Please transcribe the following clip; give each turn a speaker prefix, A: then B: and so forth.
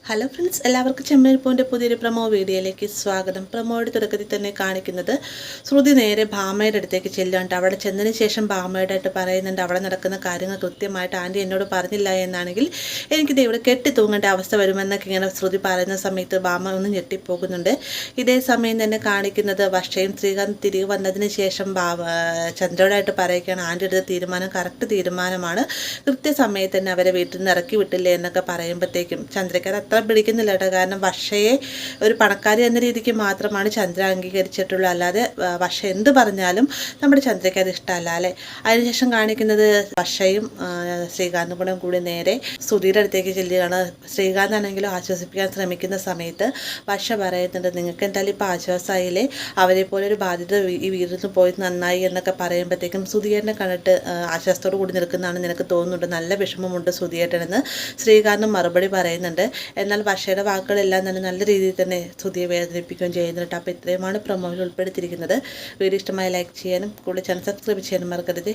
A: Hello friends, എല്ലാവർക്കും ചെമ്മീർപ്പൂവിൻ്റെ പുതിയൊരു promo വീഡിയോയിലേക്ക് സ്വാഗതം. പ്രൊമോയുടെ തുടക്കത്തിൽ തന്നെ കാണിക്കുന്നത് ശ്രുതി നേരെ ഭാമയുടെ അടുത്തേക്ക് ചെല്ലുന്നുണ്ട്. അവിടെ ചെന്നതിന് ശേഷം ഭാമയുടെ ആയിട്ട് പറയുന്നുണ്ട്, അവിടെ നടക്കുന്ന കാര്യങ്ങൾ കൃത്യമായിട്ട് ആൻറ്റി എന്നോട് പറഞ്ഞില്ല എന്നാണെങ്കിൽ എനിക്കിത് ഇവിടെ കെട്ടി തൂങ്ങേണ്ട അവസ്ഥ വരുമെന്നൊക്കെ ഇങ്ങനെ ശ്രുതി പറയുന്ന സമയത്ത് ഭാമ ഒന്ന് ഞെട്ടിപ്പോകുന്നുണ്ട്. ഇതേ സമയം തന്നെ കാണിക്കുന്നത് വർഷയും ശ്രീകാന്ത് തിരികെ വന്നതിന് ശേഷം ചന്ദ്രയോടായിട്ട് പറയുകയാണ്, ആൻറ്റി എടുത്ത തീരുമാനം കറക്റ്റ് തീരുമാനമാണ്, കൃത്യസമയത്ത് തന്നെ അവരെ വീട്ടിൽ നിന്ന് ഇറക്കി വിട്ടില്ലേ എന്നൊക്കെ പറയുമ്പോഴത്തേക്കും ചന്ദ്രയ്ക്ക് അത്ര പിടിക്കുന്നില്ല കേട്ടോ. കാരണം വർഷയെ ഒരു പണക്കാരി എന്ന രീതിക്ക് മാത്രമാണ് ചന്ദ്ര അംഗീകരിച്ചിട്ടുള്ളൂ, അല്ലാതെ വർഷ എന്ത് പറഞ്ഞാലും നമ്മുടെ ചന്ദ്രയ്ക്ക് അത് ഇഷ്ടമല്ല അല്ലേ. അതിനുശേഷം കാണിക്കുന്നത് വർഷയും ശ്രീകാന്തും കൂടി നേരെ സുധീരുടെ അടുത്തേക്ക് ചെല്ലുകയാണ്. ശ്രീകാന്ത് ആണെങ്കിലും ആശ്വസിപ്പിക്കാൻ ശ്രമിക്കുന്ന സമയത്ത് വർഷ പറയുന്നുണ്ട്, നിങ്ങൾക്ക് എന്തായാലും ഇപ്പോൾ ആശ്വാസമായില്ലേ, അവരെ പോലെ ഒരു ബാധ്യത ഈ വീട്ടിൽ നിന്ന് പോയി നന്നായി എന്നൊക്കെ പറയുമ്പോഴത്തേക്കും സുധീരനെ കണ്ടിട്ട് ആശ്വാസത്തോട് കൂടി നിൽക്കുന്നതാണ് നിനക്ക് തോന്നുന്നുണ്ട്, നല്ല വിഷമമുണ്ട് സുധീരനെന്ന് ശ്രീകാന്തും മറുപടി പറയുന്നുണ്ട്. എന്നാൽ വർഷയുടെ വാക്കുകളെല്ലാം തന്നെ നല്ല രീതിയിൽ തന്നെ ശ്രുതിയെ വേദനിപ്പിക്കുകയും ചെയ്യുന്നുണ്ട്. അപ്പോൾ ഇത്രയുമാണ് പ്രൊമോയിൽ ഉൾപ്പെടുത്തിയിരിക്കുന്നത്. വീഡിയോ ഇഷ്ടമായി ലൈക്ക് ചെയ്യാനും കൂടുതൽ ചാനൽ സബ്സ്ക്രൈബ് ചെയ്യാനും മറക്കരുത്.